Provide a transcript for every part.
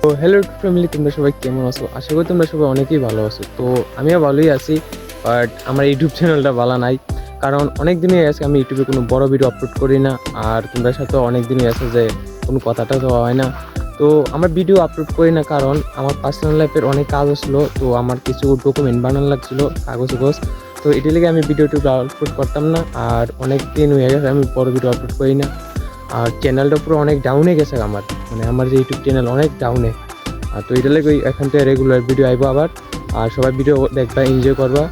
তো hello family, তোমরা সবাই কেমন আছো? আশা করি তোমরা সবাই অনেকেই ভালো আছো। তো আমিও ভালোই আছি, বাট আমার ইউটিউব চ্যানেলটা ভালো নাই। কারণ অনেক দিনই আছে আমি ইউটিউবে কোনো বড় ভিডিও আপলোড করি না, আর তোমরা সাথে অনেক দিনই আছে যে কোনো কথাটা তো হয় না। তো আমার ভিডিও আপলোড করি না কারণ আমার পার্সোনাল লাইফের অনেক কাজ আসলো, তো আমার কিছু ডকুমেন্ট বানানো লাগছিলো, কাগজ। তো এটি লেগে আমি ভিডিওটি আপলোড করতাম না, আর অনেক দিন হয়ে গেছে আমি বড় ভিডিও আপলোড করি না। আর চ্যানেলটা পুরো অনেক ডাউনে গেছে আমার, মানে আমার যে ইউটিউব চ্যানেল অনেক ডাউনে। আর তো এটা লেগে এখান থেকে রেগুলার ভিডিও আইবো আবার, আর সবাই ভিডিও দেখবা, এনজয় করবা।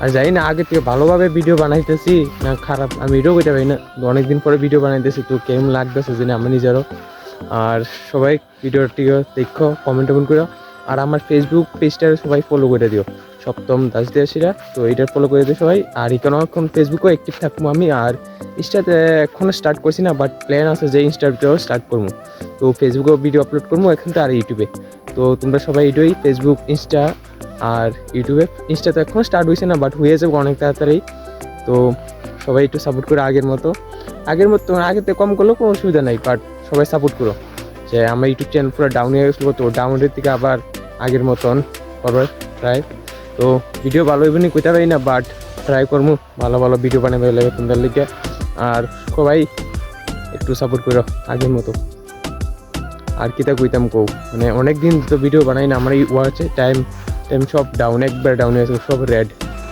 আর জানি না আগে থেকে ভালোভাবে ভিডিও বানাইতেছি না খারাপ, আমি এটাও কইতে পারি না। অনেকদিন পরে ভিডিও বানাইতেছি, তো কেমন লাগতেছে জানি আমার নিজেরও। আর সবাই ভিডিওটি দেখো, কমেন্ট করো। আর আমার ফেসবুক পেজটা সবাই ফলো করে দিও, সপ্তম দাস দিয়াসীরা। তো এইটা ফলো করে দিও সবাই। আর এখানে এখন ফেসবুকেও অ্যাক্টিভ থাকবো আমি। আর ইনস্টাতে এখনও স্টার্ট করছি না, বাট প্ল্যান আছে যে ইনস্টাতেও স্টার্ট করবো। তো ফেসবুকেও ভিডিও আপলোড করবো এখান থেকে, আর ইউটিউবে। তো তোমরা সবাই এটাই ফেসবুক, ইনস্টা আর ইউটিউবে। ইনস্টা তো এখনও স্টার্ট হয়েছে না, বাট হয়ে যাবে অনেক তাড়াতাড়ি। তো সবাই একটু সাপোর্ট করো আগের মতো। আগের থেকে কম করলেও কোনো অসুবিধা নাই, বাট সবাই সাপোর্ট করো। যে আমার ইউটিউব চ্যানেল পুরো ডাউন হয়ে গেছিলো, তো ডাউনের থেকে আবার আগের মতন করবার ট্রাই। তো ভিডিও ভালো হইব নি কইতে পারি না, বাট ট্রাই করবো ভালো ভালো ভিডিও বানাবে লাগে তোমাদের লিগে। আর সবাই একটু সাপোর্ট করো আগের মতো। আর কিতা কইতাম কও, মানে অনেক দিন তো ভিডিও বানাই না, আমার এই ওয়াচে টাইম টাইম সব ডাউন, একবার ডাউন হয়েছে, সব রেড।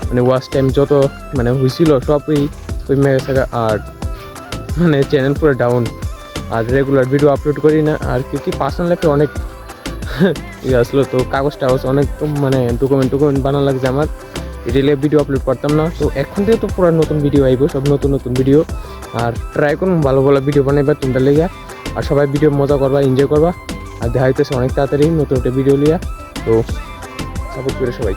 মানে ওয়াচ টাইম যত মানে হয়েছিল সবই কমে গেছে। আর মানে চ্যানেল পুরো ডাউন, আর রেগুলার ভিডিও আপলোড করি না। আর কি পার্সোনাল লাইফে অনেক ইয়ে আসলো, তো কাগজ টাগজ অনেক মানে ডকুমেন্ট বানানো লাগছে আমার। রিলে ভিডিও আপলোড করতাম না, তো এখন থেকে তো পুরো নতুন ভিডিও আইব, সব নতুন নতুন ভিডিও। আর ট্রাই করুন ভালো ভালো ভিডিও বানাইবা তোমরা লেগে। আর সবাই ভিডিও মজা করবা, এনজয় করবা। আর দেখা হইতেছে অনেক তাড়াতাড়ি নতুন একটা ভিডিও লিয়া। তো সাপোর্ট করে সবাই।